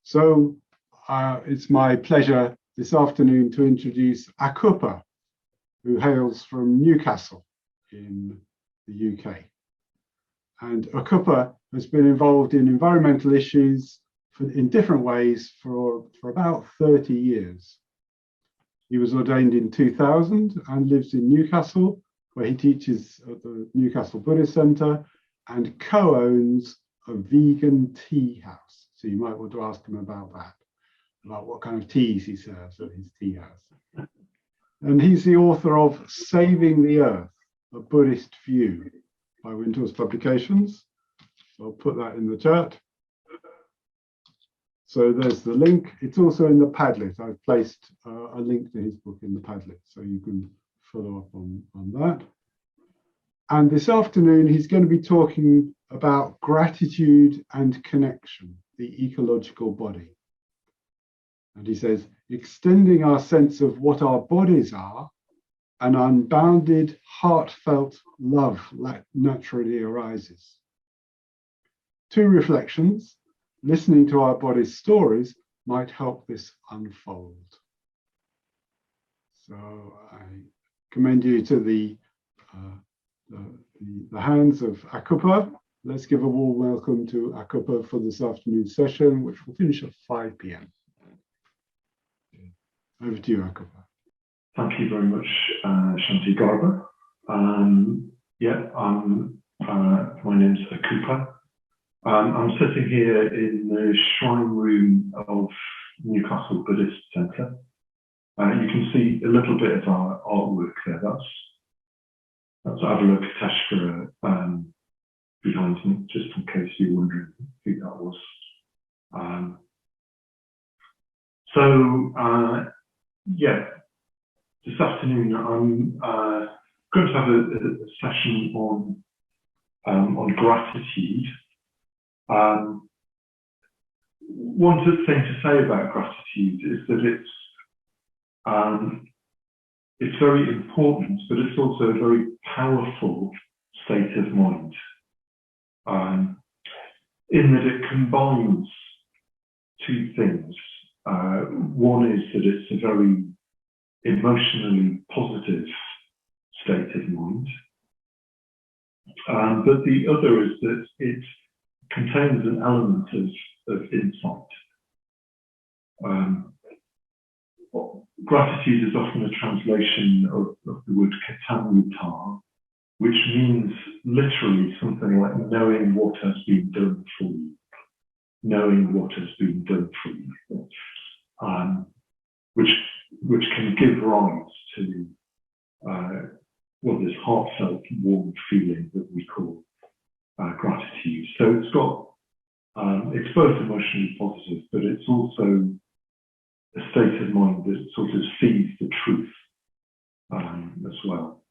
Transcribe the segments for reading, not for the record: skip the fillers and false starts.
So it's my pleasure this afternoon to introduce Akupa, who hails from Newcastle in the UK. And Akupa has been involved in environmental issues in different ways for about 30 years. He was ordained in 2000 and lives in Newcastle, where he teaches at the Newcastle Buddhist Centre and co-owns a vegan tea house. So you might want to ask him about that, about what kind of teas he serves at his tea house. And he's the author of Saving the Earth, a Buddhist View by Windhorse Publications. So I'll put that in the chat. So there's the link. It's also in the Padlet. I've placed a link to his book in the Padlet, so you can follow up on that. And this afternoon, he's going to be talking about gratitude and connection, the ecological body. And he says, extending our sense of what our bodies are, an unbounded, heartfelt love naturally arises. Two reflections. Listening to our body's stories might help this unfold. So I commend you to the hands of Akupa. Let's give a warm welcome to Akupa for this afternoon's session, which will finish at 5 p.m. Over to you, Akupa. Thank you very much, Shanti Garba. My name's Akupa. I'm sitting here in the shrine room of Newcastle Buddhist Centre. You can see a little bit of our artwork there. That's Avalokiteshvara behind me, just in case you're wondering who that was. This afternoon I'm going to have a session on gratitude. One thing to say about gratitude is that it's very important, but it's also a very powerful state of mind, in that it combines two things. One is that it's a very emotionally positive state of mind, but the other is that it contains an element of insight. Gratitude is often a translation of the word katamutta, which means literally something like knowing what has been done for you. Knowing what has been done for you. Which can give rise to this heartfelt, warm feeling that we call gratitude. So it's both emotionally positive, but it's also a state of mind that sort of sees the truth as well.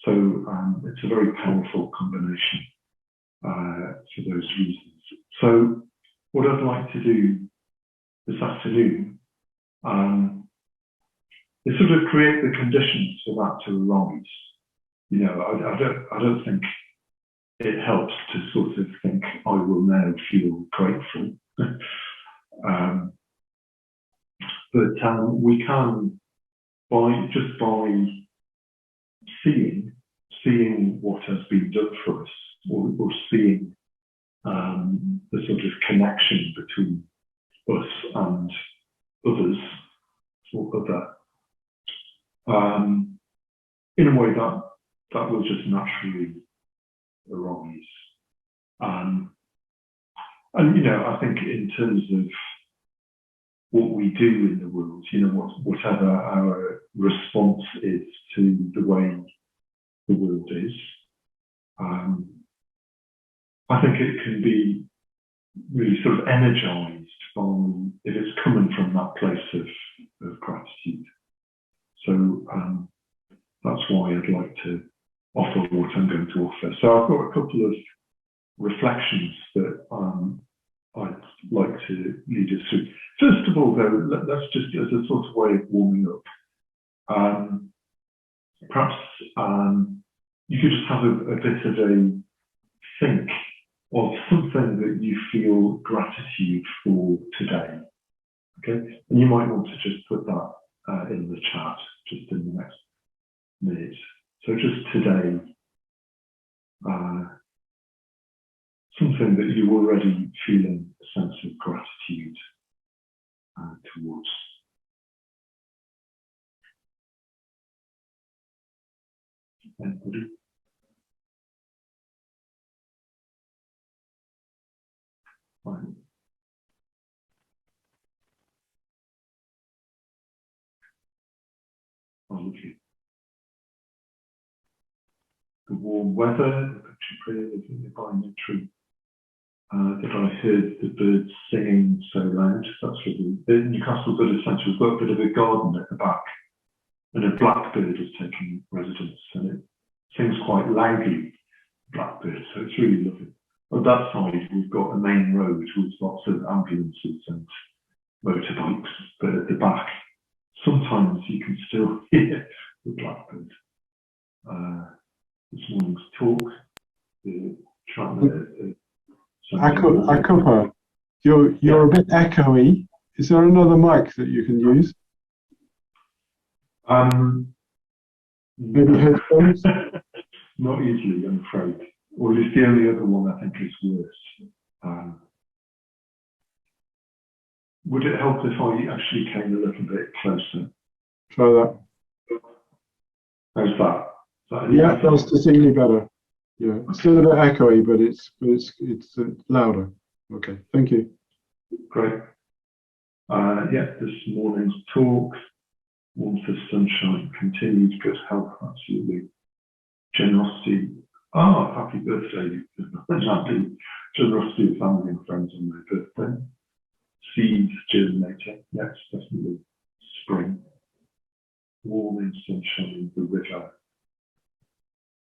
So it's a very powerful combination for those reasons. So what I'd like to do this afternoon is sort of create the conditions for that to arise. You know, I don't think it helps to sort of think, I will now feel grateful. But we can, by seeing what has been done for us, or seeing the sort of connection between us and others, or other, in a way that will just naturally arise. And you know, I think in terms of what we do in the world, you know, whatever our response is to the way the world is, I think it can be really sort of energized by if it's coming from that place of gratitude. So that's why I'd like to offer what I'm going to offer. So I've got a couple of reflections that I'd like to lead us through. First of all, though, let's just, as a sort of way of warming up, perhaps you could just have a bit of a think of something that you feel gratitude for today. Okay, and you might want to just put that in the chat just in the next minute. So just today, something that you're already feeling a sense of gratitude towards. Anybody? Fine. Oh, okay. The warm weather, the picture clear, the biometry, that I heard the birds singing so loud. That's really, the Newcastle Bird Centre has got a bit of a garden at the back, and a blackbird has taken residence, and it sings quite loudly, blackbird, so it's really lovely. On that side, we've got a main road with lots of ambulances and motorbikes, but at the back, sometimes you can still hear the blackbird. This morning's talk, Akupa, you're a bit echoey. Is there another mic that you can use? Maybe headphones? Not easily, I'm afraid. Or at least the only other one I think is worse. Would it help if I actually came a little bit closer? Try that. How's that? Yeah, that's distinctly better. Yeah, it's still a bit echoey, but it's louder. Okay, thank you. Great. Yeah, this morning's talk, warmth of sunshine, continued good health, absolutely. Generosity. Ah, happy birthday, Natalie. Generosity of family and friends on my birthday. Seeds germinating, yes, definitely. Spring. Warming sunshine, the river.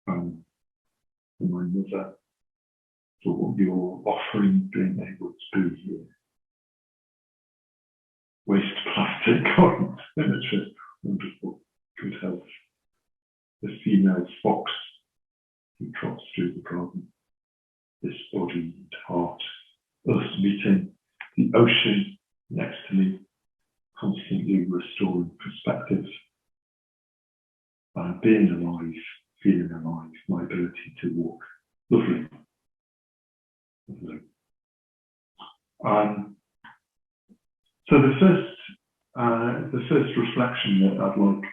For my mother, for what you're offering, being able to be here. Waste plastic garden furniture, wonderful, good health. The female fox who trots through the garden. This body and heart, us meeting the ocean next to me, constantly restoring perspective. Being alive, feeling alive, my ability to walk. Lovely. Lovely. So the first reflection that I'd like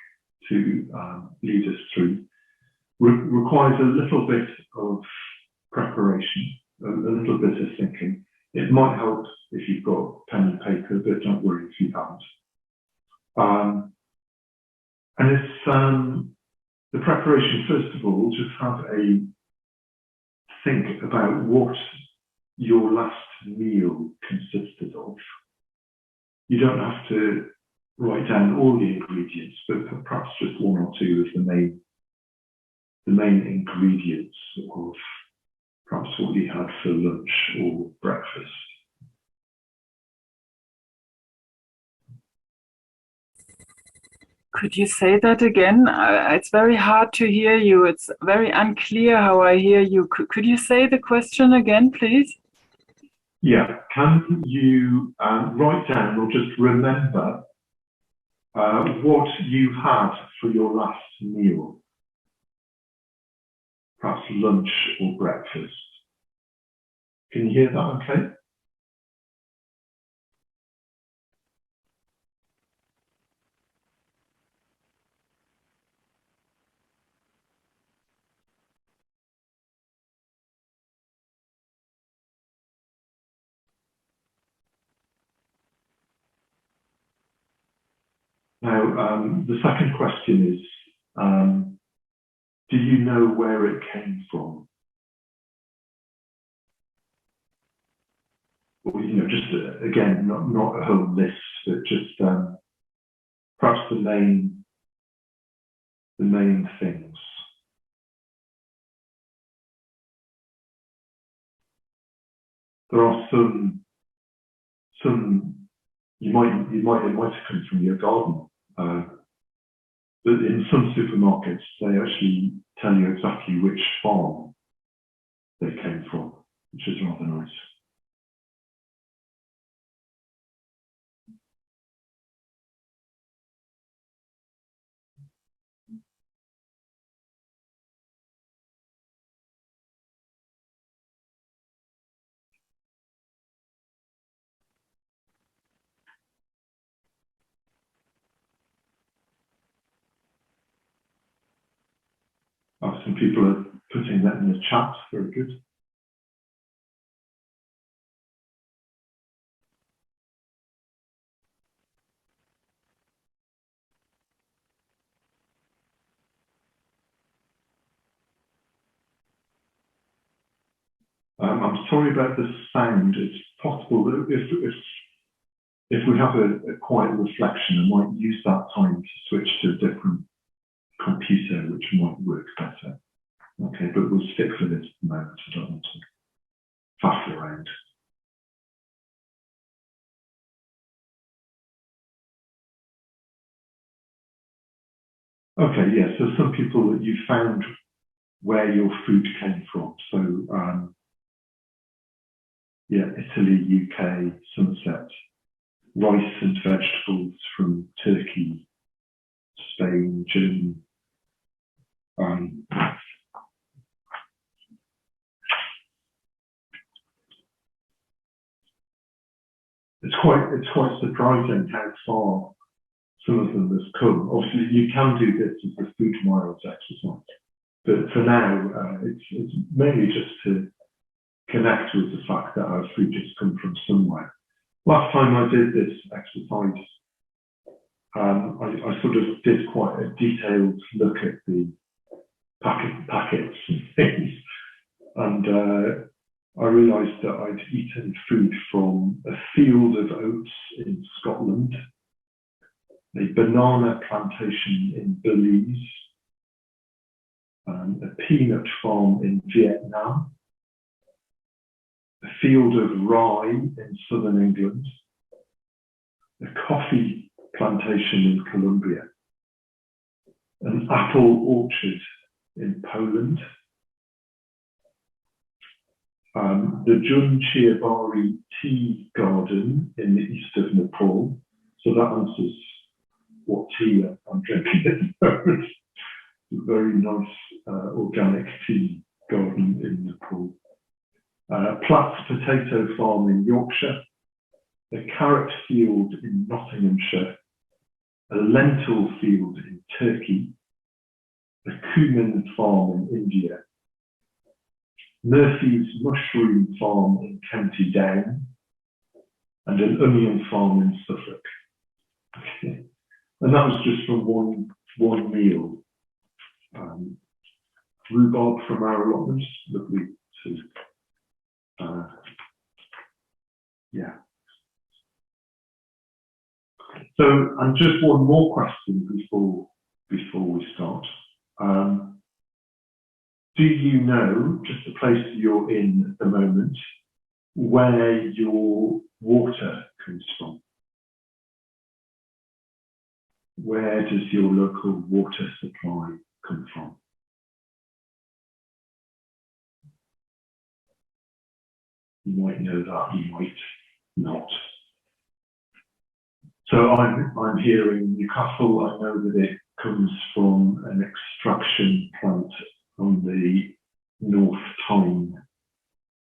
to lead us through requires a little bit of preparation, a little bit of thinking. It might help if you've got pen and paper, but don't worry if you haven't. And it's the preparation, first of all, just have a think about what your last meal consisted of. You don't have to write down all the ingredients, but perhaps just one or two of the main ingredients of perhaps what you had for lunch or breakfast. Could you say that again? It's very hard to hear you. It's very unclear how I hear you. Could you say the question again, please? Yeah. Can you write down or just remember what you had for your last meal? Perhaps lunch or breakfast. Can you hear that okay? Now, the second question is, do you know where it came from? Or, just again, not a whole list, but just perhaps the main things. There are some it might have come from your garden. But in some supermarkets, they actually tell you exactly which farm they came from. which is rather nice. Some people are putting that in the chat, very good. I'm sorry about the sound. It's possible that if we have a quiet reflection, I might use that time to switch to a different computer, which might work better. Okay, but we'll stick for this at the moment. I don't want to faff around. Okay, yeah, so some people that you found where your food came from. So, yeah, Italy, UK, sunset, rice and vegetables from Turkey, Spain, Germany. It's quite surprising how far some of them has come. Obviously, you can do this as a food miles exercise, but for now, it's mainly just to connect with the fact that our food has come from somewhere. Last time I did this exercise, I sort of did quite a detailed look at the packets and things, and I realised that I'd eaten food from a field of oats in Scotland, a banana plantation in Belize, a peanut farm in Vietnam, a field of rye in southern England, a coffee plantation in Colombia, an apple orchard in Poland, the Junchiabari tea garden in the east of Nepal. So that answers what tea I'm drinking at the moment. A very nice organic tea garden in Nepal. Platt's potato farm in Yorkshire, a carrot field in Nottinghamshire, a lentil field in Turkey, a cumin farm in India, Murphy's mushroom farm in County Down, and an onion farm in Suffolk. Okay. And that was just from one meal. Rhubarb from our allotments, lovely too. Yeah. So, and just one more question before we start. Do you know, just the place you're in at the moment, where your water comes from? Where does your local water supply come from? You might know that, you might not. So I'm here in Newcastle. I know that it comes from an extraction plant on the North Tyne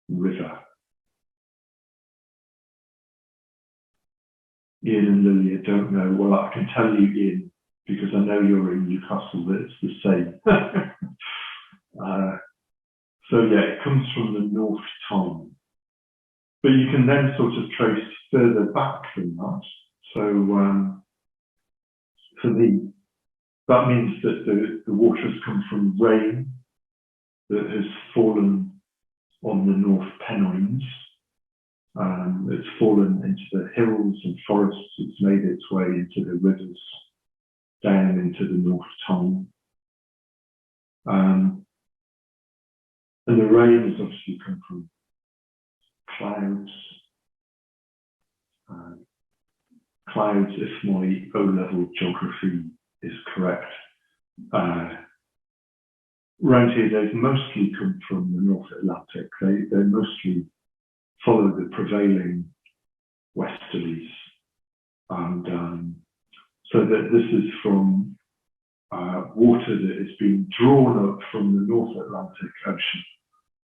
River. Ian and Lily, I don't know. Well, I can tell you, Ian, because I know you're in Newcastle, that it's the same. So yeah, it comes from the North Tyne. But you can then sort of trace further back from that. So for me, that means that the water has come from rain that has fallen on the North Pennines. It's fallen into the hills and forests. It's made its way into the rivers, down into the North Tyne. And the rain has obviously come from clouds. Clouds, if my O-level geography is correct, around here, they've mostly come from the North Atlantic. They mostly follow the prevailing westerlies. And so that this is from water that has been drawn up from the North Atlantic Ocean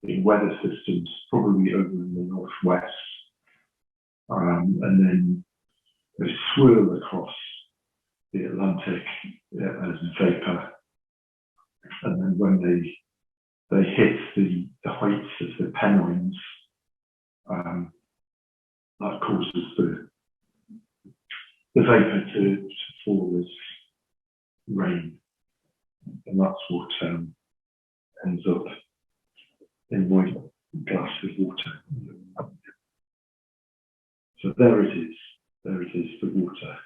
in weather systems, probably over in the northwest. And then they swirl across the Atlantic as vapor. And then when they hit the heights of the Pennines, that causes the vapor to fall as rain. And that's what ends up in my glass of water. So there it is. There it is, the water.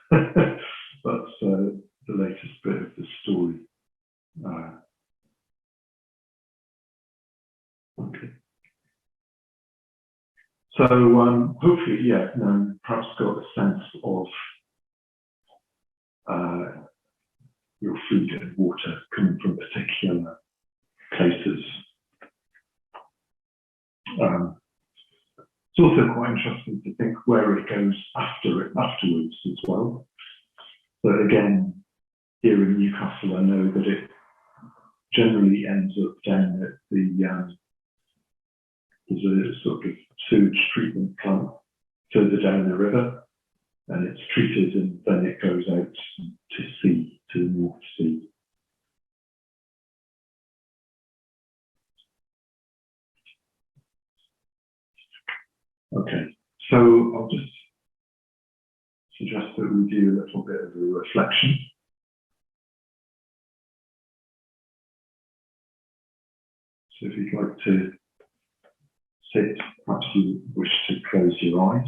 That's the latest bit of the story. Okay. So hopefully, yeah, perhaps got a sense of your food and water coming from particular places. It's also quite interesting to think where it goes afterwards as well. But again, here in Newcastle, I know that it generally ends up down at the there's a sort of sewage treatment plant further down the river, and it's treated and then it goes out to sea, to the North Sea. Okay, so I'll just suggest that we do a little bit of a reflection. So if you'd like to sit, perhaps you wish to close your eyes.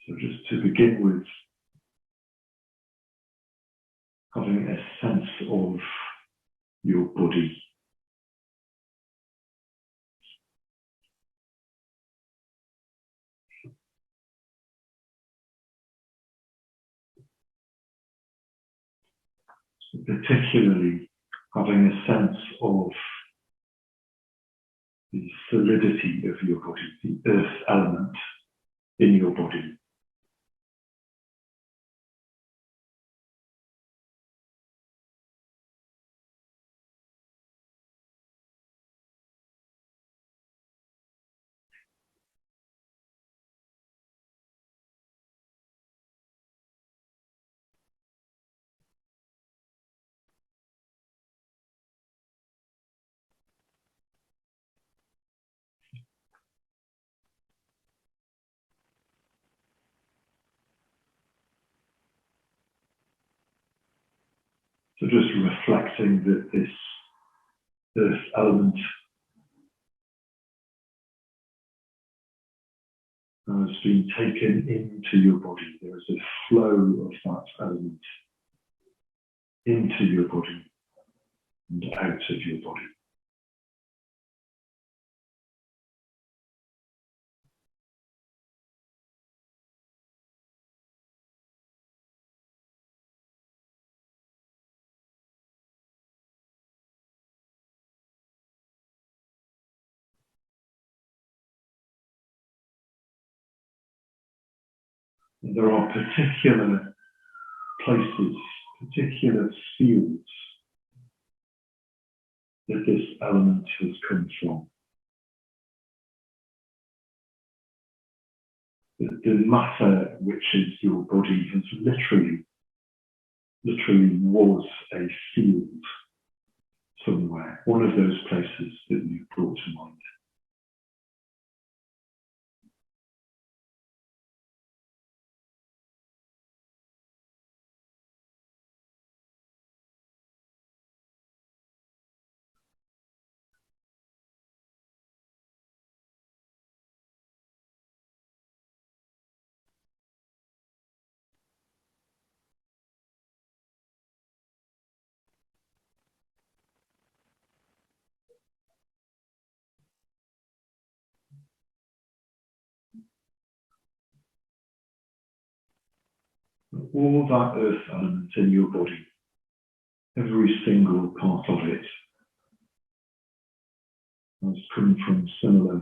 So just to begin with, having a sense of your body. Particularly having a sense of the solidity of your body, the earth element in your body. So just reflecting that this earth element has been taken into your body. There is a flow of that element into your body and out of your body. And there are particular places, particular fields that this element has come from. The matter which is your body has literally was a field somewhere, one of those places that you brought to mind. all that earth element in your body, every single part of it, has come from similar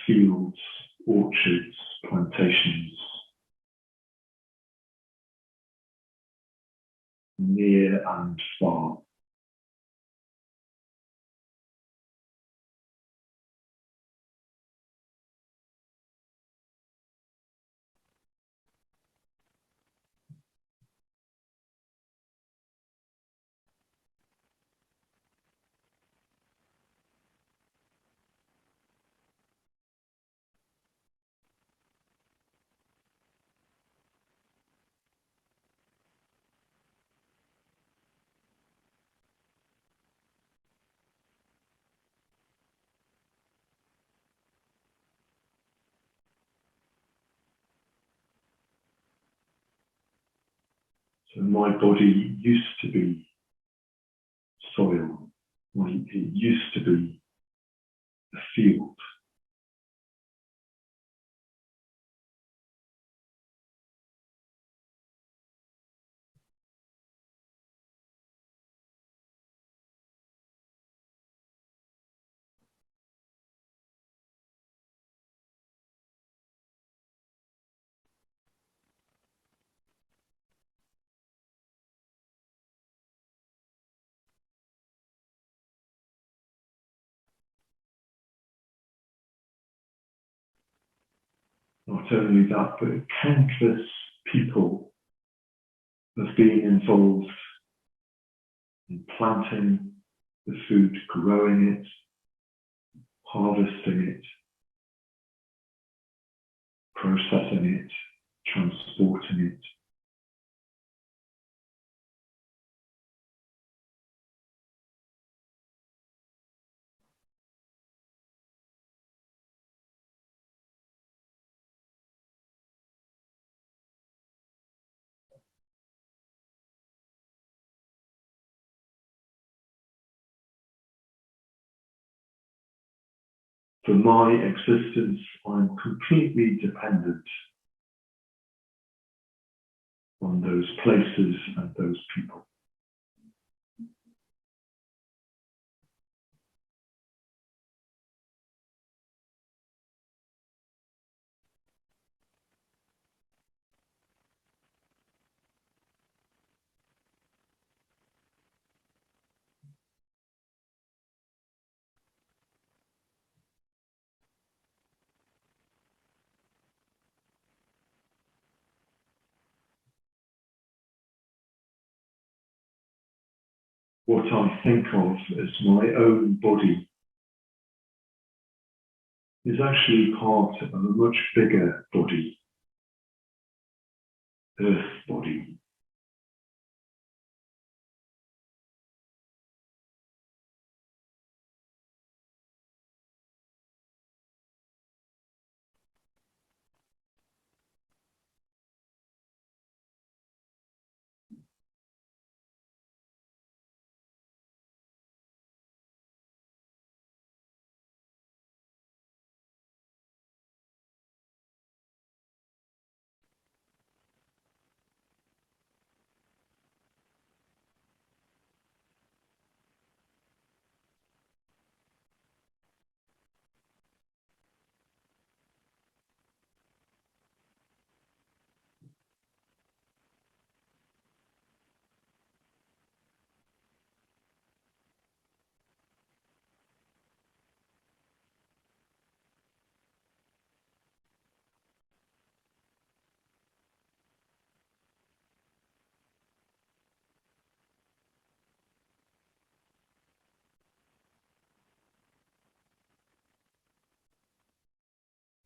fields, orchards, plantations, near and far. So my body used to be soil. It used to be a field. Not only that, but countless people have been involved in planting the food, growing it, harvesting it, processing it, transporting it. For my existence, I'm completely dependent on those places and those people. What I think of as my own body is actually part of a much bigger body, Earth body.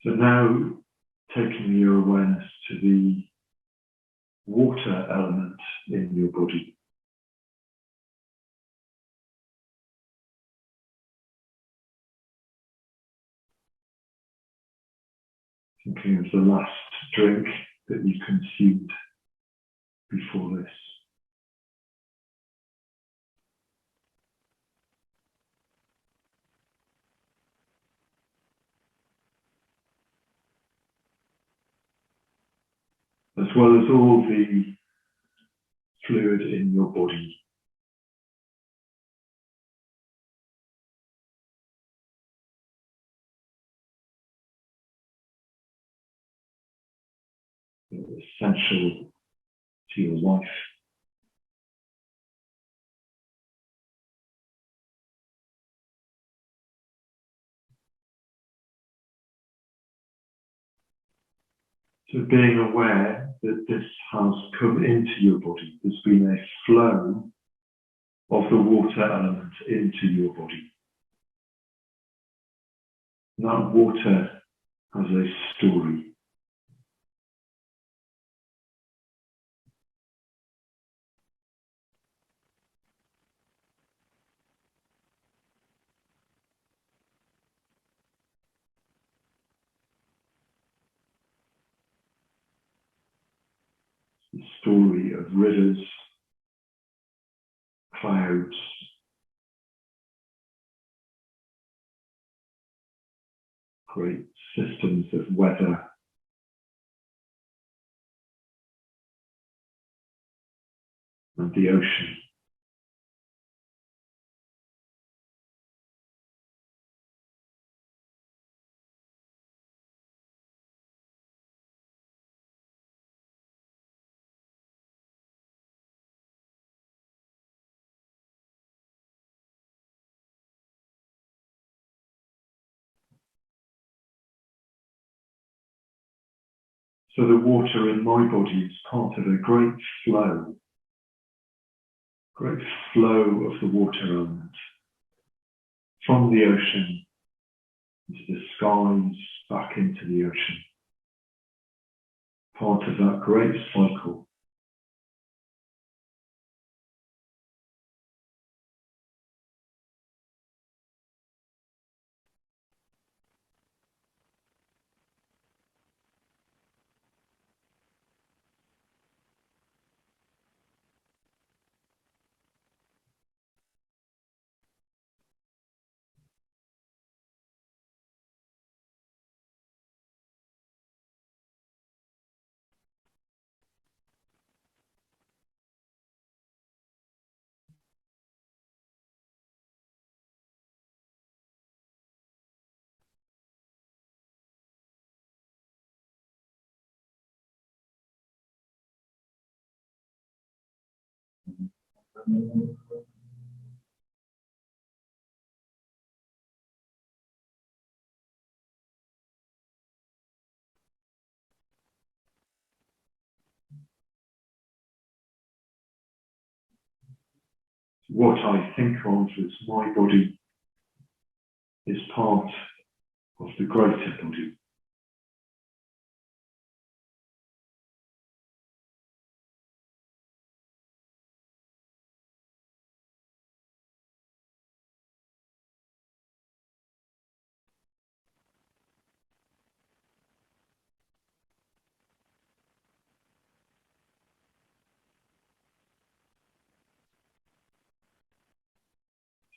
So now taking your awareness to the water element in your body. Thinking of the last drink that you consumed before this. as well as all the fluid in your body. Essential to your life. So being aware that this has come into your body, there's been a flow of the water element into your body. And that water has a story. The story of rivers, clouds, great systems of weather, and the ocean. So the water in my body is part of a great flow of the water element from the ocean into the skies, back into the ocean. Part of that great cycle. What I think of as my body is part of the greater body.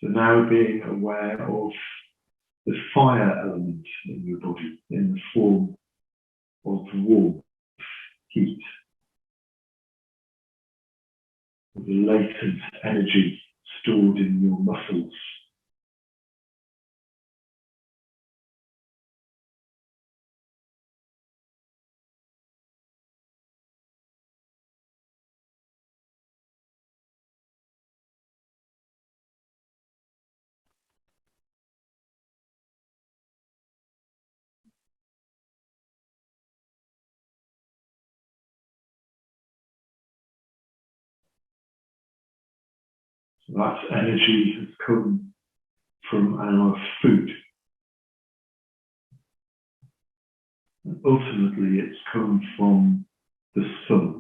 So now being aware of the fire element in your body in the form of warmth, heat, the latent energy stored in your muscles. So that energy has come from our food. And ultimately, it's come from the sun.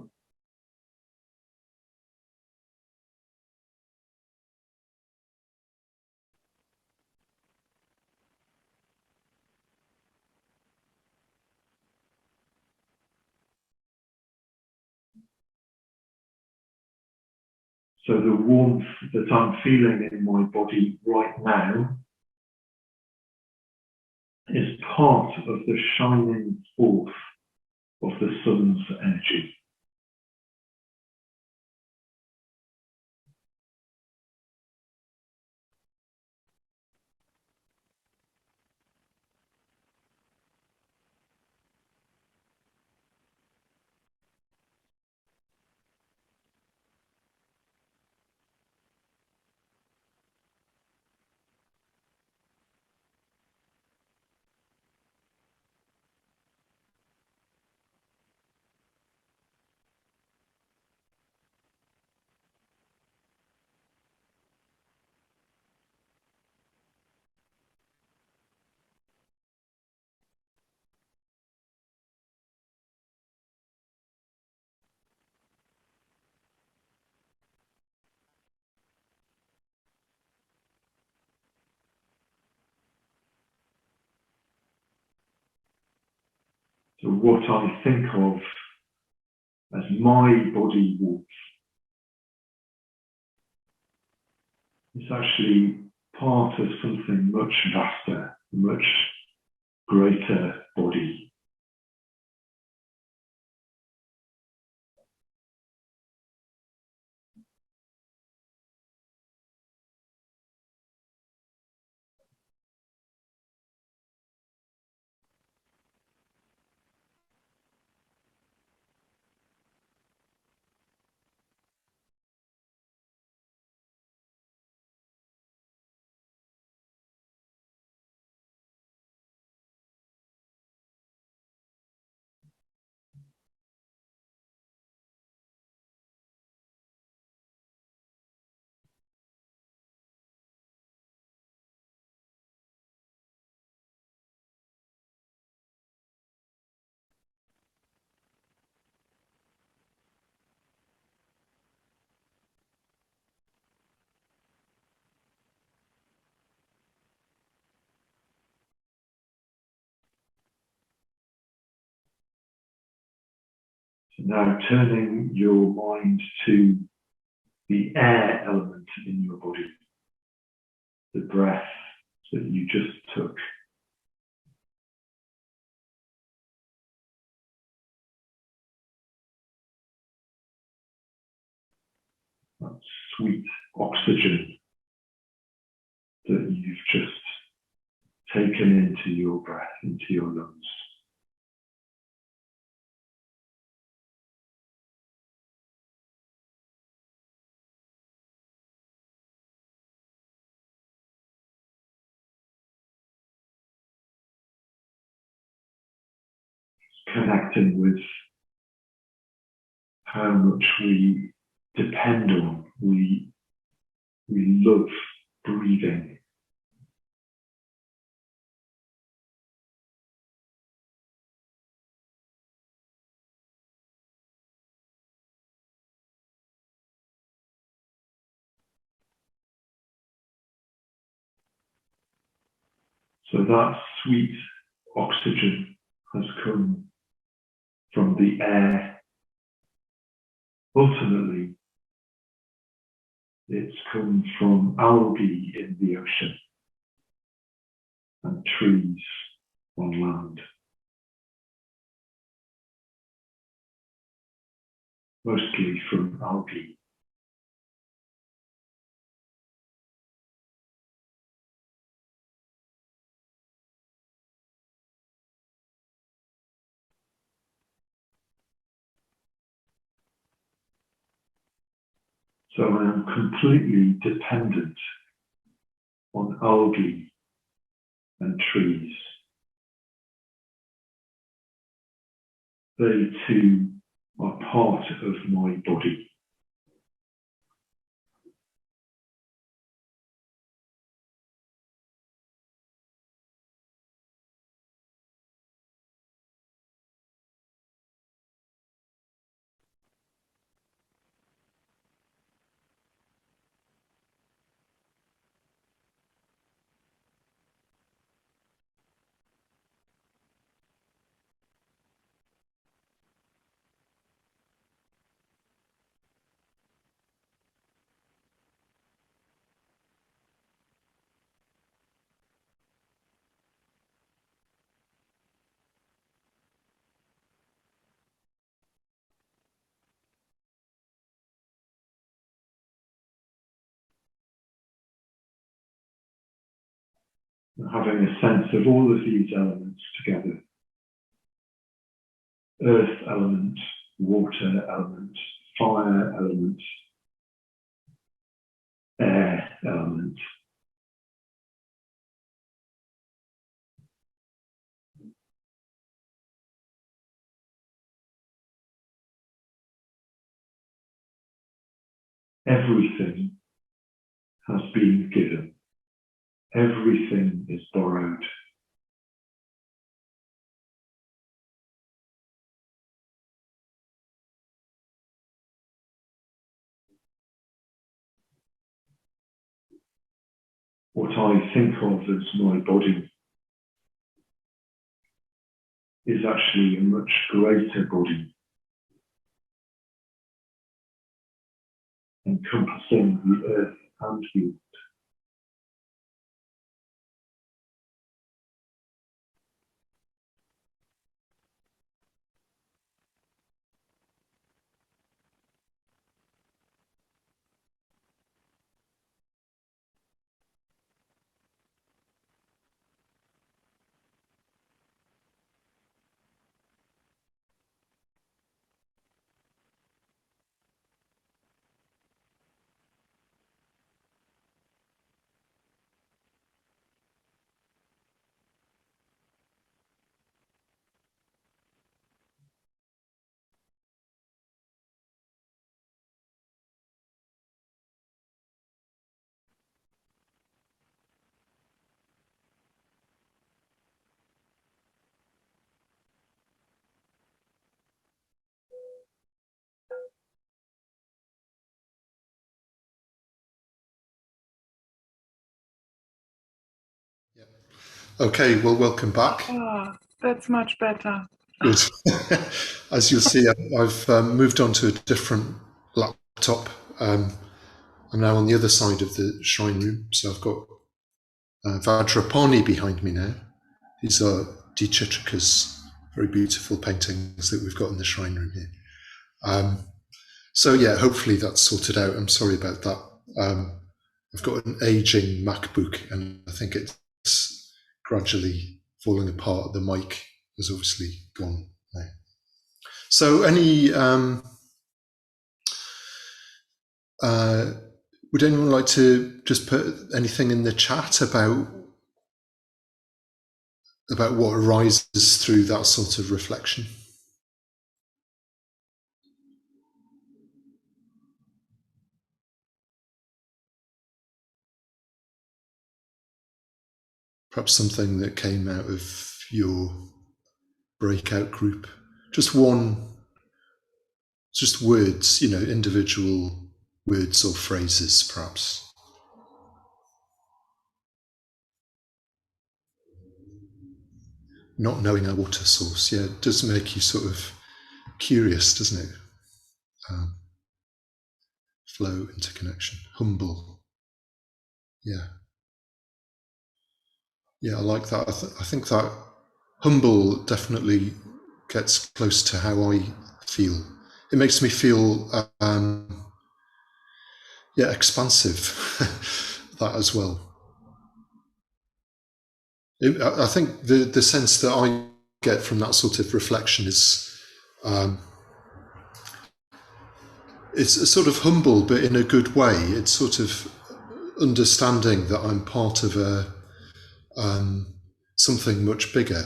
So the warmth that I'm feeling in my body right now is part of the shining forth of the sun's energy. So what I think of as my body warmth is actually part of something much vaster, much greater body. So now turning your mind to the air element in your body, the breath that you just took. That sweet oxygen that you've just taken into your breath, into your lungs. Connecting with how much we depend on, we love breathing. So that sweet oxygen has come from the air. Ultimately, it's come from algae in the ocean and trees on land. Mostly from algae. So I am completely dependent on algae and trees. They too are part of my body. having a sense of all of these elements together. Earth element, water element, fire element, air element. Everything has been given. Everything is borrowed. What I think of as my body is actually a much greater body, encompassing the earth and beyond. Okay, well, welcome back. Oh, that's much better. Good. As you'll see, I've moved on to a different laptop. I'm now on the other side of the shrine room, so I've got Vajrapani behind me now. These are D. Chitrika's very beautiful paintings that we've got in the shrine room here. So yeah, hopefully that's sorted out. I'm sorry about that. I've got an aging MacBook, and I think it's gradually falling apart. The mic is obviously gone now. So would anyone like to just put anything in the chat about what arises through that sort of reflection? Perhaps something that came out of your breakout group. Just words, individual words or phrases, perhaps. Not knowing a water source, yeah, it does make you sort of curious, doesn't it? Flow, interconnection, humble. Yeah. Yeah, I like that. I think that humble definitely gets close to how I feel. It makes me feel, expansive, that as well. I think the sense that I get from that sort of reflection is, it's sort of humble, but in a good way. It's sort of understanding that I'm part of something much bigger,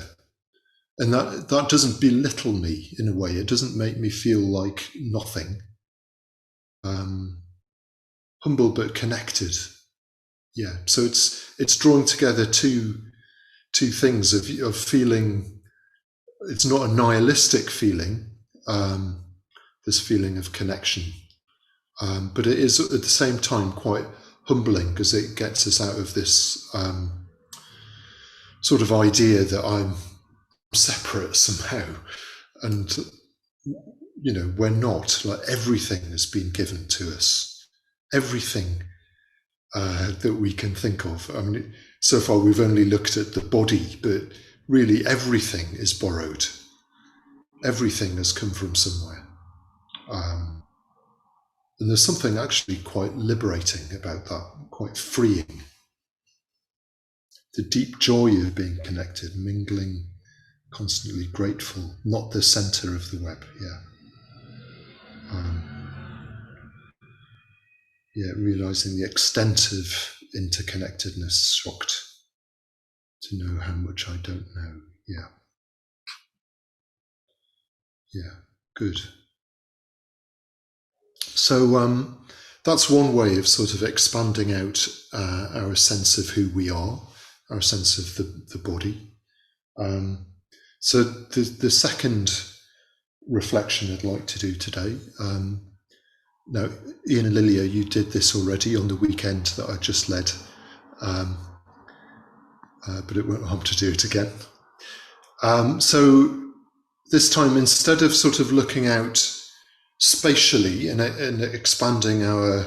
and that doesn't belittle me in a way. It doesn't make me feel like nothing. Humble but connected. Yeah. So it's drawing together two things of feeling. It's not a nihilistic feeling. This feeling of connection, but it is at the same time quite humbling, because it gets us out of this sort of idea that I'm separate somehow, and we're not. Like, everything has been given to us, everything that we can think of. I mean, so far we've only looked at the body, but really everything is borrowed. Everything has come from somewhere. And there's something actually quite liberating about that, quite freeing. the deep joy of being connected, mingling, constantly grateful, not the center of the web. Realizing the extent of interconnectedness, shocked to know how much I don't know. Good. So that's one way of sort of expanding out our sense of who we are, our sense of the body. So the second reflection I'd like to do today, now Ian and Lilia, you did this already on the weekend that I just led, but it won't harm to do it again. So this time, instead of sort of looking out spatially and expanding our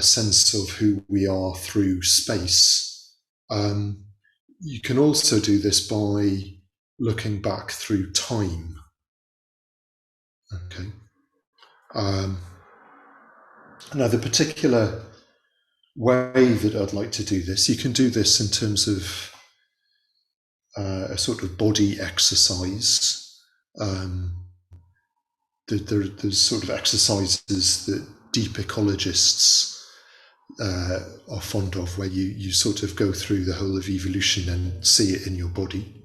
sense of who we are through space, you can also do this by looking back through time. Okay. Now, the particular way that I'd like to do this, you can do this in terms of a sort of body exercise. There's sort of exercises that deep ecologists are fond of, where you sort of go through the whole of evolution and see it in your body.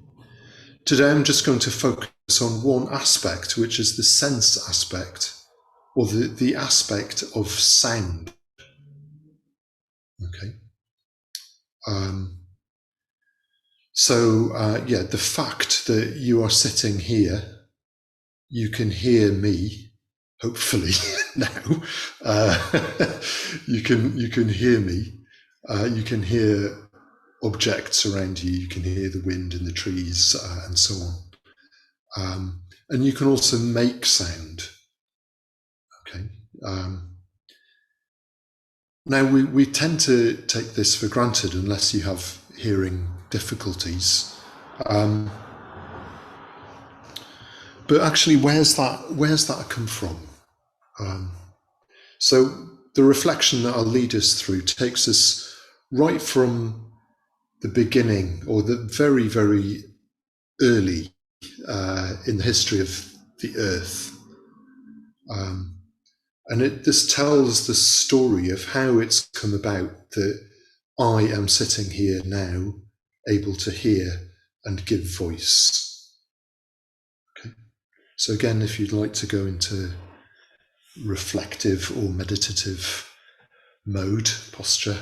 Today I'm just going to focus on one aspect, which is the sense aspect, or the aspect of sound. Okay. The fact that you are sitting here, you can hear me, hopefully now. You can hear me. You can hear objects around you. You can hear the wind in the trees and so on. And you can also make sound. Okay. Now we tend to take this for granted unless you have hearing difficulties. But actually, where's that come from? So the reflection that I'll lead us through takes us right from the beginning, or the very, very early in the history of the Earth. And this tells the story of how it's come about that I am sitting here now, able to hear and give voice. Okay. So again, if you'd like to go into reflective or meditative mode, posture,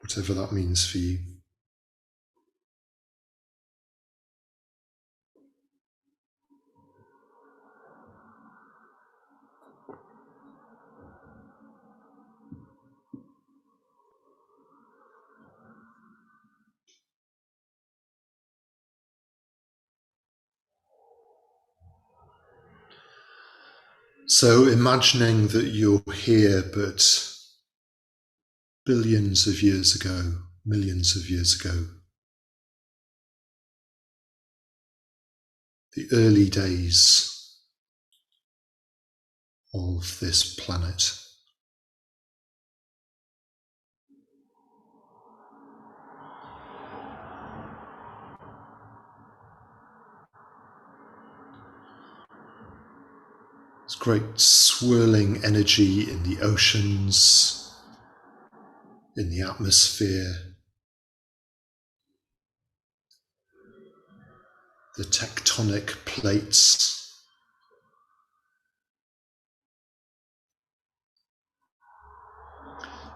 whatever that means for you. So imagining that you're here, but billions of years ago, millions of years ago, the early days of this planet. There's great swirling energy in the oceans, in the atmosphere, the tectonic plates.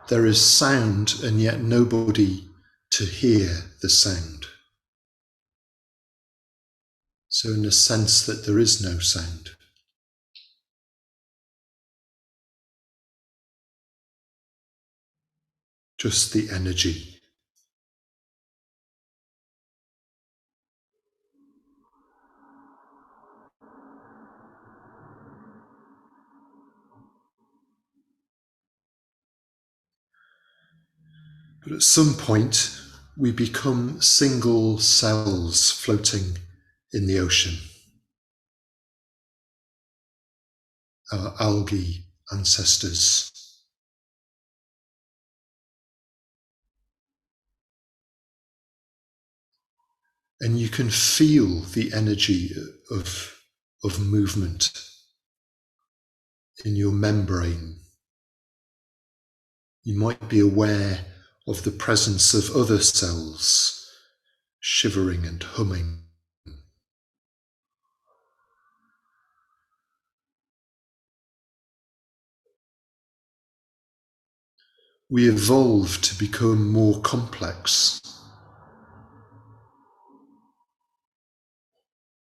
There is sound, and yet nobody to hear the sound. So in a sense that there is no sound. Just the energy. But at some point, we become single cells floating in the ocean. Our algae ancestors. and you can feel the energy of movement in your membrane. You might be aware of the presence of other cells shivering and humming. We evolve to become more complex,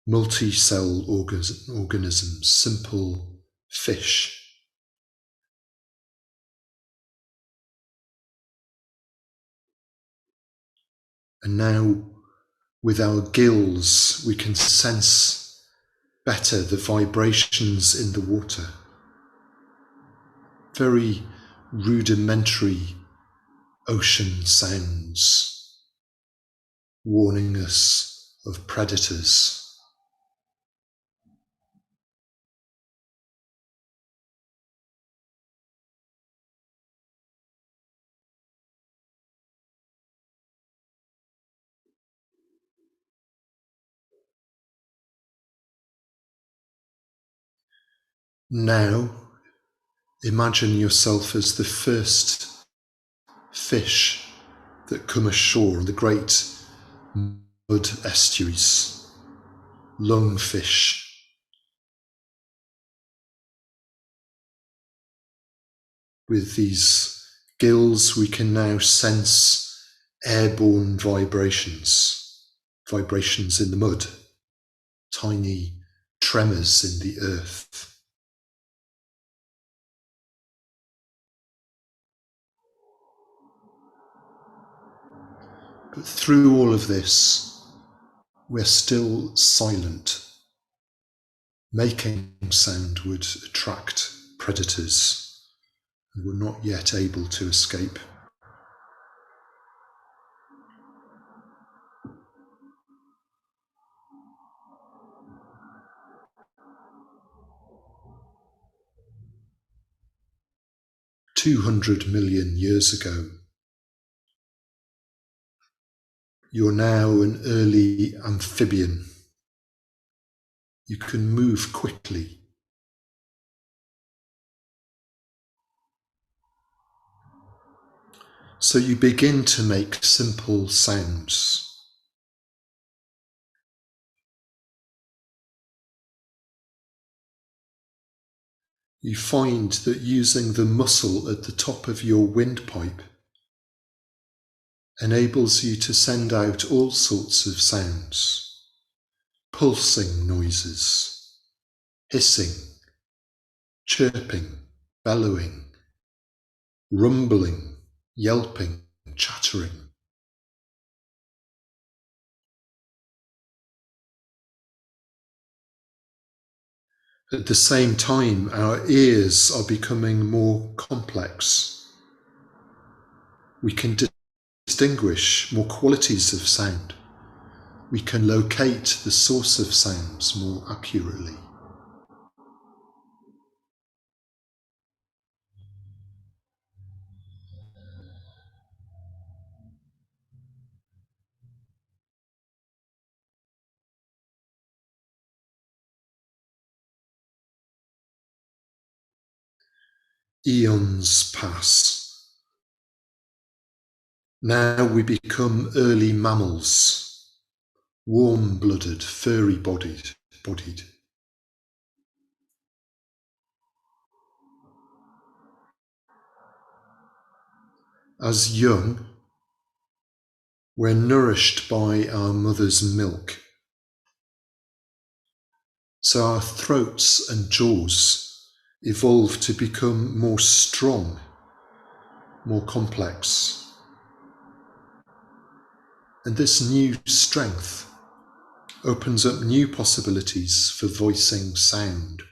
multi-cell organisms, simple fish. And now, with our gills, we can sense better the vibrations in the water. Very rudimentary ocean sounds, warning us of predators. Now, imagine yourself as the first fish that come ashore in the great mud estuaries, lungfish. With these gills, we can now sense airborne vibrations in the mud, tiny tremors in the earth. But through all of this, we're still silent. Making sound would attract predators, and we're not yet able to escape. "200 million years ago, you're now an early amphibian. You can move quickly. So you begin to make simple sounds. You find that using the muscle at the top of your windpipe enables you to send out all sorts of sounds, pulsing noises, hissing, chirping, bellowing, rumbling, yelping, chattering. At the same time, our ears are becoming more complex. We can distinguish more qualities of sound. We can locate the source of sounds more accurately. Eons pass. Now we become early mammals, warm-blooded, furry-bodied. As young, we're nourished by our mother's milk. So our throats and jaws evolve to become more strong, more complex. And this new strength opens up new possibilities for voicing sound.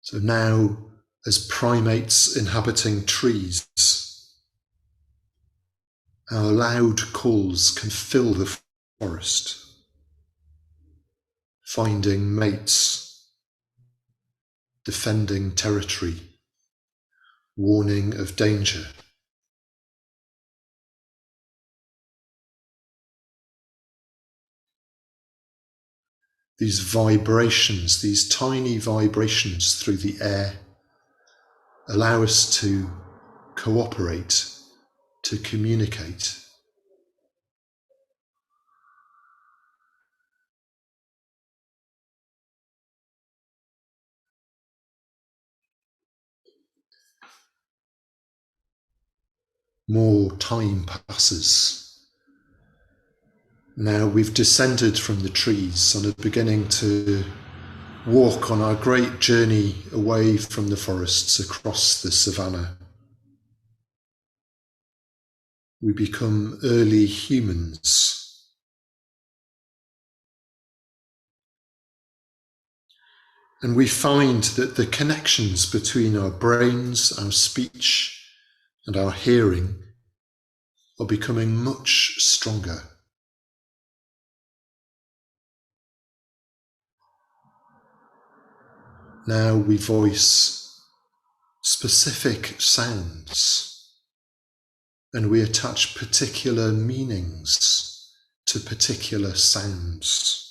So now, as primates inhabiting trees, our loud calls can fill the forest, finding mates, defending territory, warning of danger. These vibrations, these tiny vibrations through the air, allow us to cooperate, to communicate. More time passes. Now we've descended from the trees and are beginning to walk on our great journey away from the forests across the savannah. We become early humans. And we find that the connections between our brains, our speech, and our hearing are becoming much stronger. Now we voice specific sounds, and we attach particular meanings to particular sounds.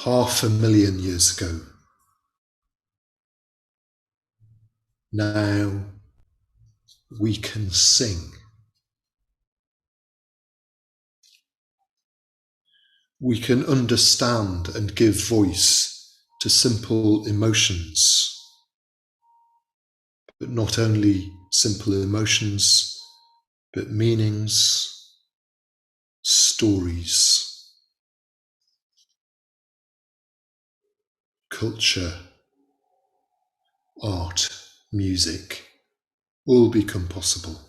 Half a million years ago, now we can sing. We can understand and give voice to simple emotions, but not only simple emotions, but meanings, stories, culture, art, music, all become possible.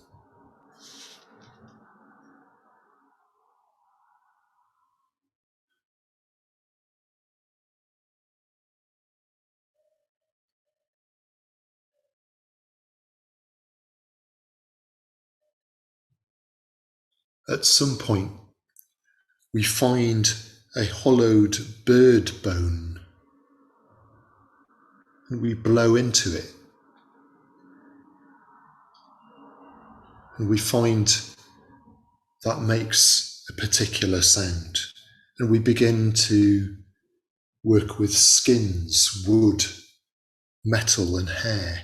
At some point, we find a hollowed bird bone and we blow into it. And we find that makes a particular sound. And we begin to work with skins, wood, metal, and hair.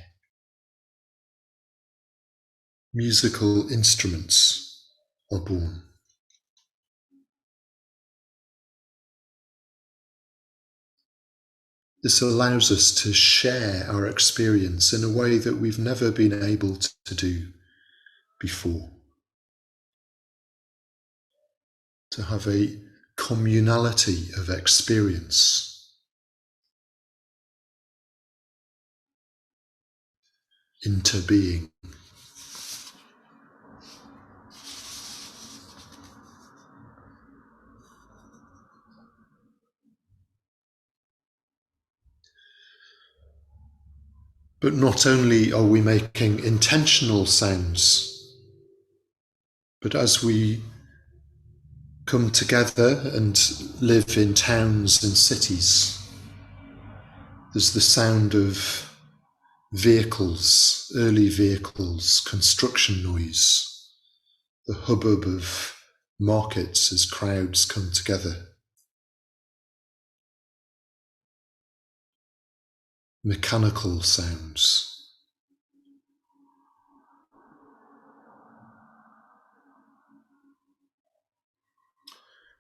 Musical instruments are born. This allows us to share our experience in a way that we've never been able to do before. To have a communality of experience. Into being. But not only are we making intentional sounds, but as we come together and live in towns and cities, there's the sound of vehicles, early vehicles, construction noise, the hubbub of markets as crowds come together. Mechanical sounds.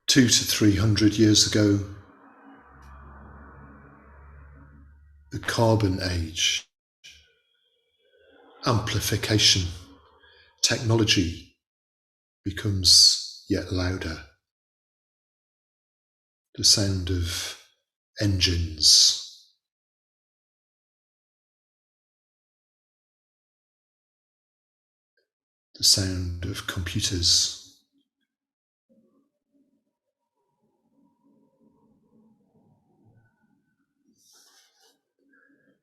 Two to 300 years ago, the carbon age, amplification, technology becomes yet louder. The sound of engines. The sound of computers.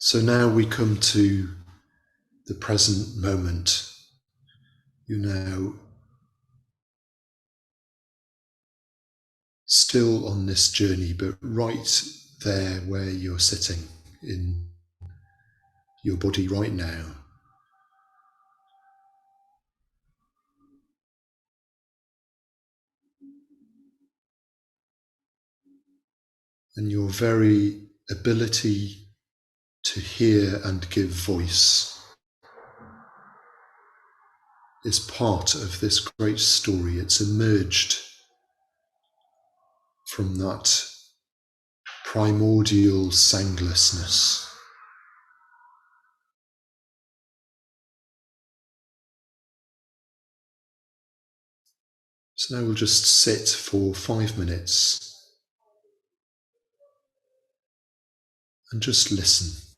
So now we come to the present moment. You're now still on this journey, but right there where you're sitting in your body right now. And your very ability to hear and give voice is part of this great story. It's emerged from that primordial soundlessness. So now we'll just sit for 5 minutes and just listen.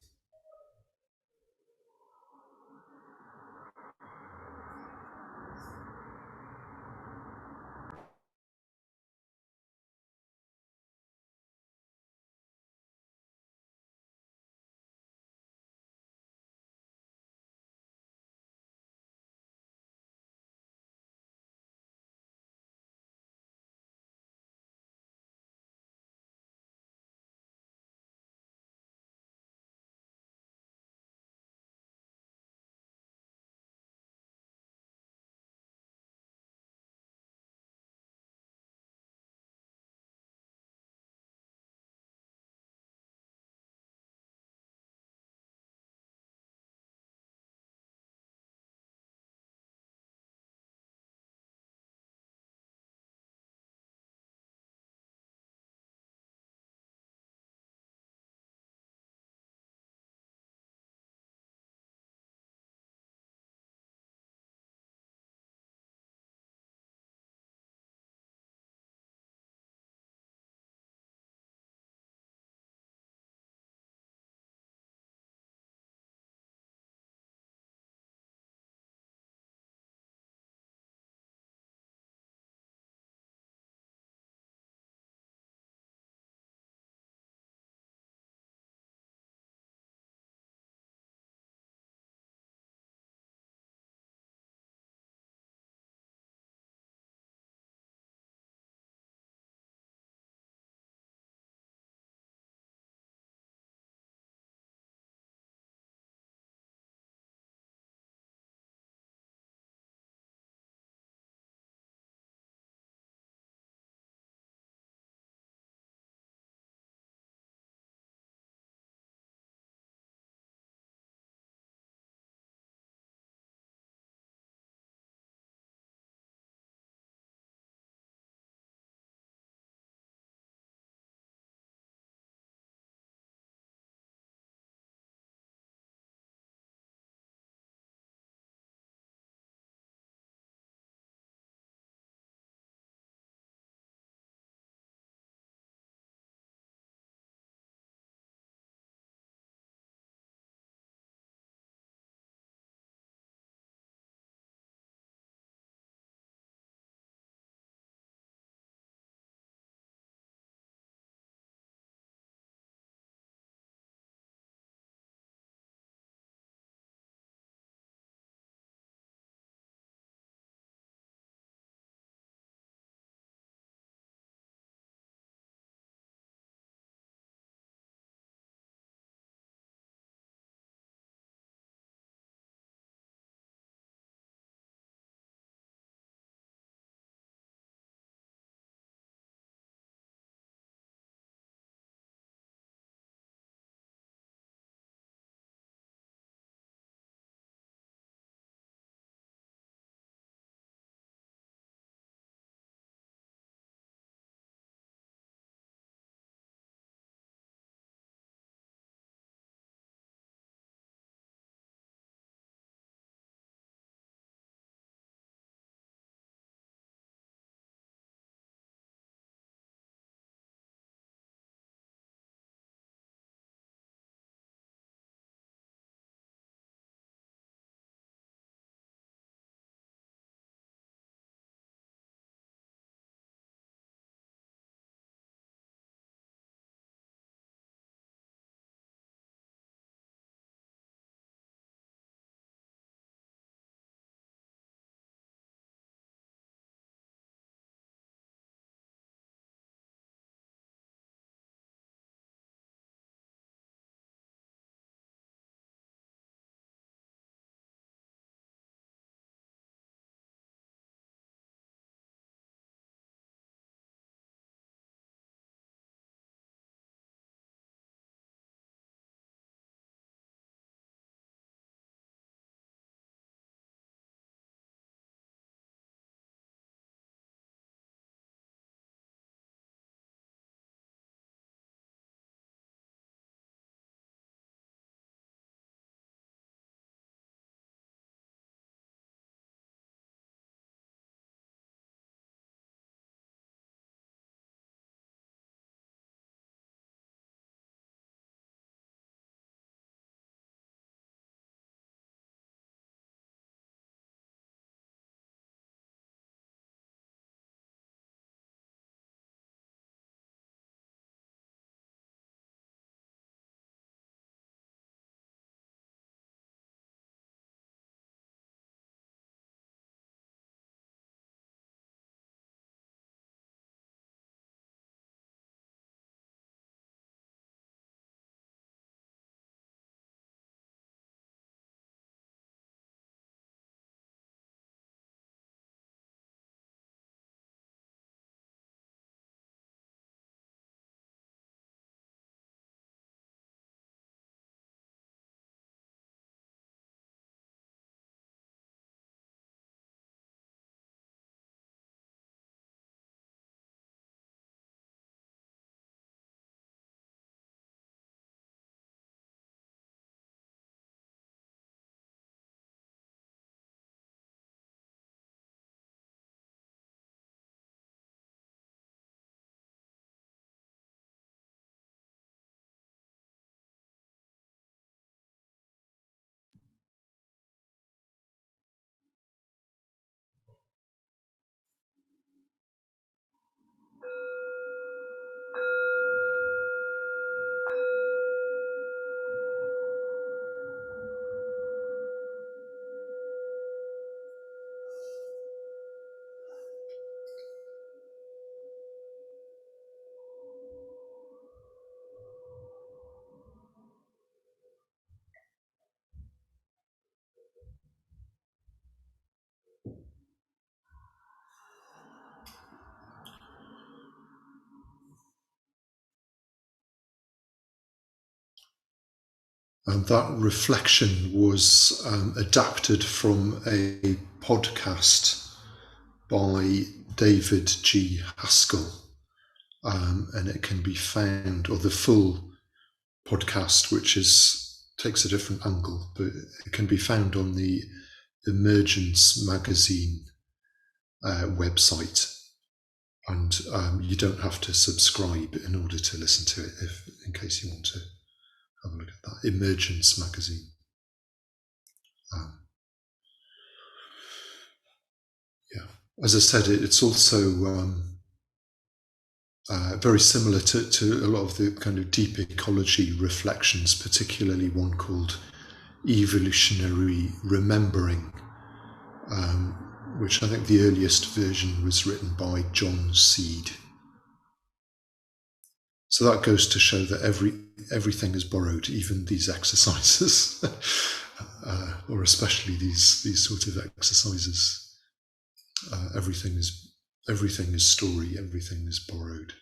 That reflection was adapted from a podcast by David G. Haskell, and it can be found, or the full podcast, which takes a different angle, but it can be found on the Emergence magazine website, and you don't have to subscribe in order to listen to it, in case you want to have a look at that. Emergence magazine. Yeah, as I said, it's also very similar to a lot of the kind of deep ecology reflections, particularly one called Evolutionary Remembering, which I think the earliest version was written by John Seed. So that goes to show that everything is borrowed, even these exercises, or especially these sort of exercises. Everything is story. Everything is borrowed.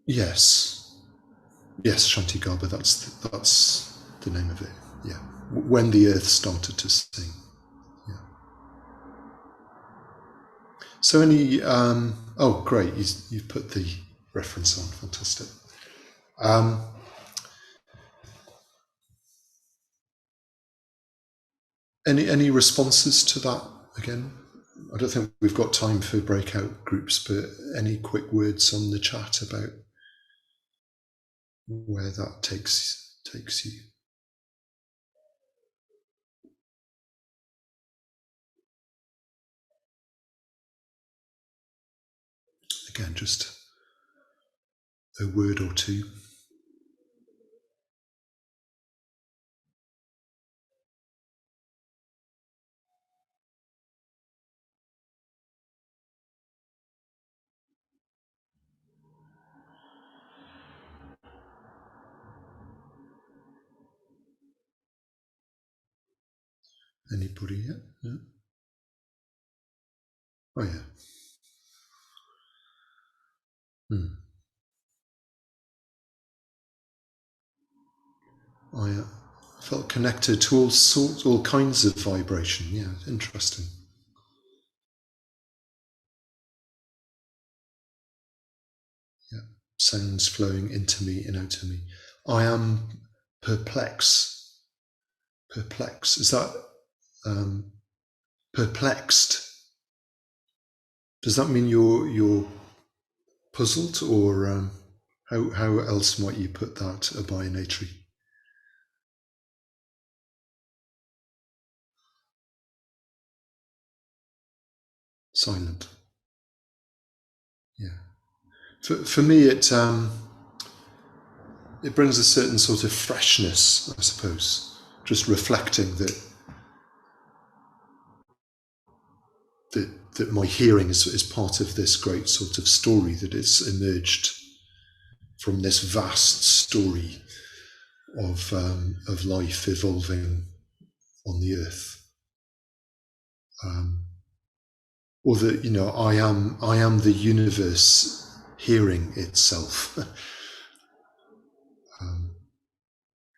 Yes, Shanti Garba. That's the name of it. Yeah, when the earth started to sing. Yeah. So any? Oh, great! You've put the reference on. Fantastic. Any responses to that again? I don't think we've got time for breakout groups, but any quick words on the chat about where that takes you? Again, just a word or two. Anybody yet? No? Oh yeah. I felt connected to all kinds of vibration. Yeah, interesting. Yeah, sounds flowing into me and out of me. I am perplexed. Is that perplexed? Does that mean you're puzzled, or how else might you put that, Abhaya Natri? Silent. Yeah. For me, it brings a certain sort of freshness, I suppose. Just reflecting that my hearing is part of this great sort of story that has emerged from this vast story of life evolving on the earth, or that I am the universe hearing itself.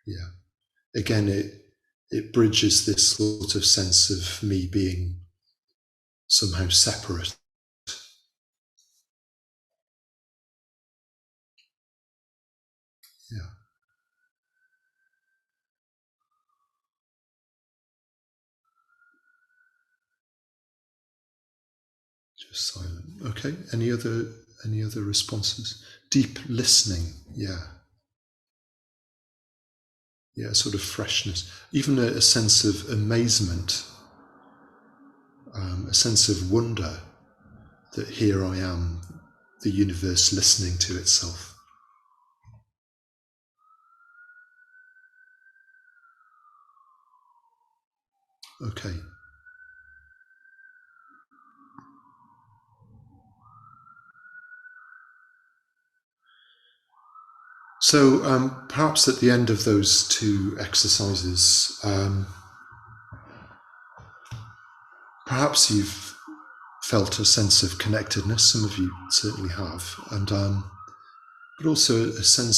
Yeah. Again, it bridges this sort of sense of me being somehow separate. Yeah. Just silent. Okay. Any other responses? Deep listening. Yeah. Yeah, sort of freshness, even a sense of amazement, a sense of wonder that here I am, the universe listening to itself. Okay. So perhaps at the end of those two exercises, perhaps you've felt a sense of connectedness. Some of you certainly have, and but also a slight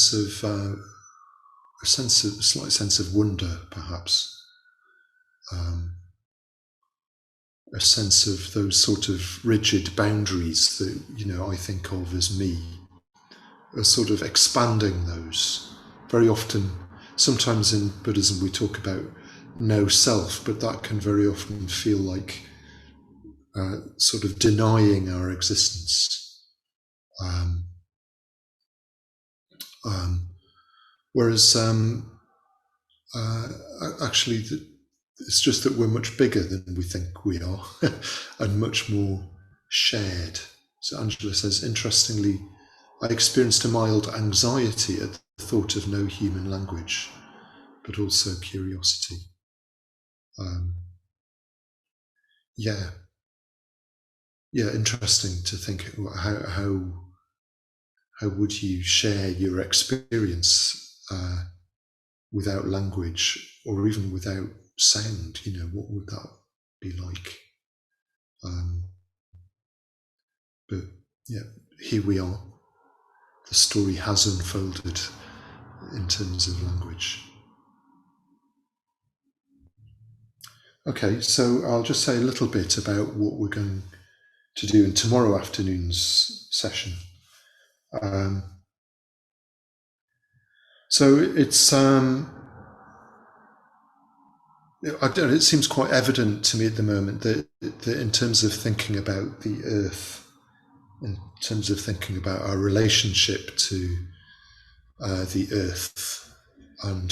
sense of wonder, perhaps. A sense of those sort of rigid boundaries that, you know, I think of as me, a sort of expanding those. Very often, sometimes in Buddhism we talk about no self, but that can very often feel like sort of denying our existence. Whereas actually it's just that we're much bigger than we think we are and much more shared. So Angela says, interestingly, I experienced a mild anxiety at the thought of no human language, but also curiosity. Yeah, interesting to think how would you share your experience without language or even without sound? You know, what would that be like? But yeah, here we are. The story has unfolded in terms of language. Okay, so I'll just say a little bit about what we're going to do in tomorrow afternoon's session. So it's it seems quite evident to me at the moment that in terms of thinking about the earth, in terms of thinking about our relationship to the earth and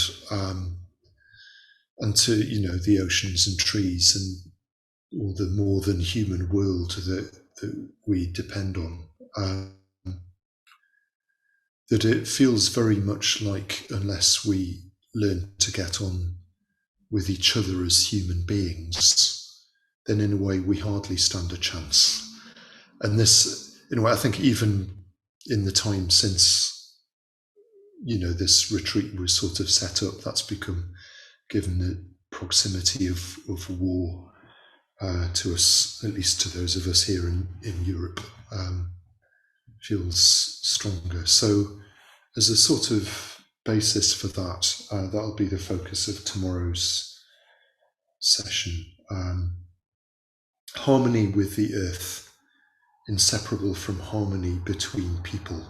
to, you know, the oceans and trees and all the more than human world that we depend on, that it feels very much like unless we learn to get on with each other as human beings, then in a way we hardly stand a chance. And this, in a way, I think even in the time since, you know, this retreat was sort of set up, that's become, given the proximity of war to us, at least to those of us here in Europe, feels stronger. So as a sort of basis for that, that'll be the focus of tomorrow's session. Harmony with the earth, inseparable from harmony between people.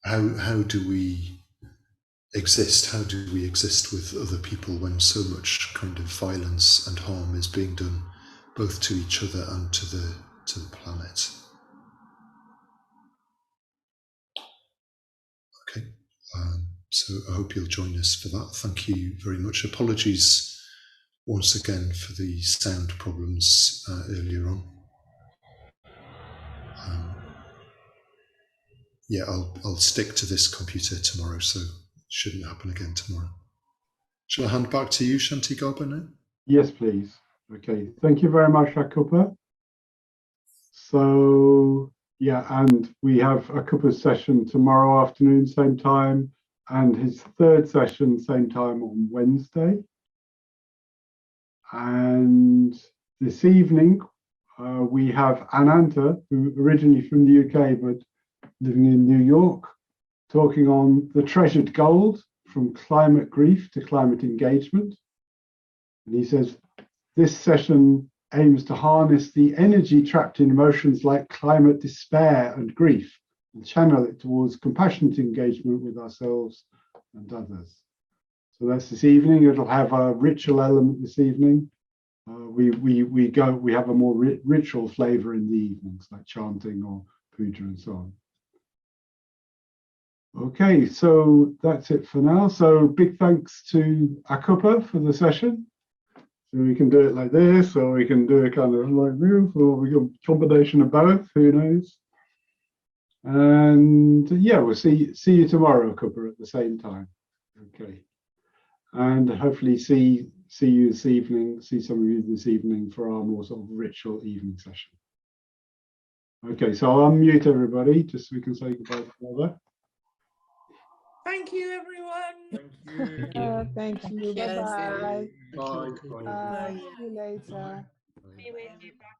How do we exist? How do we exist with other people when so much kind of violence and harm is being done both to each other and to the planet? Okay, so I hope you'll join us for that. Thank you very much. Apologies once again for the sound problems earlier on. Yeah, I'll stick to this computer tomorrow, so it shouldn't happen again tomorrow. Shall I hand back to you, Shanti Garba, now? Yes, please. Okay, thank you very much, Akupa. So, yeah, and we have Akupa's session tomorrow afternoon, same time, and his third session, same time on Wednesday. And this evening, we have Ananta, who originally from the UK, but living in New York, talking on the treasured gold, from climate grief to climate engagement. And he says, this session aims to harness the energy trapped in emotions like climate despair and grief and channel it towards compassionate engagement with ourselves and others. So that's this evening. It'll have a ritual element this evening. We have a more ritual flavor in the evenings, like chanting or puja and so on. Okay, so that's it for now. So big thanks to Akupa for the session. So we can do it like this, or we can do it kind of like this, or we got a combination of both, who knows? And yeah, we'll see you tomorrow, Akupa, at the same time. Okay. And hopefully see see you this evening, see some of you this evening for our more sort of ritual evening session. Okay, so I'll unmute everybody just so we can say goodbye together. Thank you, everyone. Thank you. Thank you. Bye-bye. Bye. Bye. See you later. Bye. Be with you. Bye.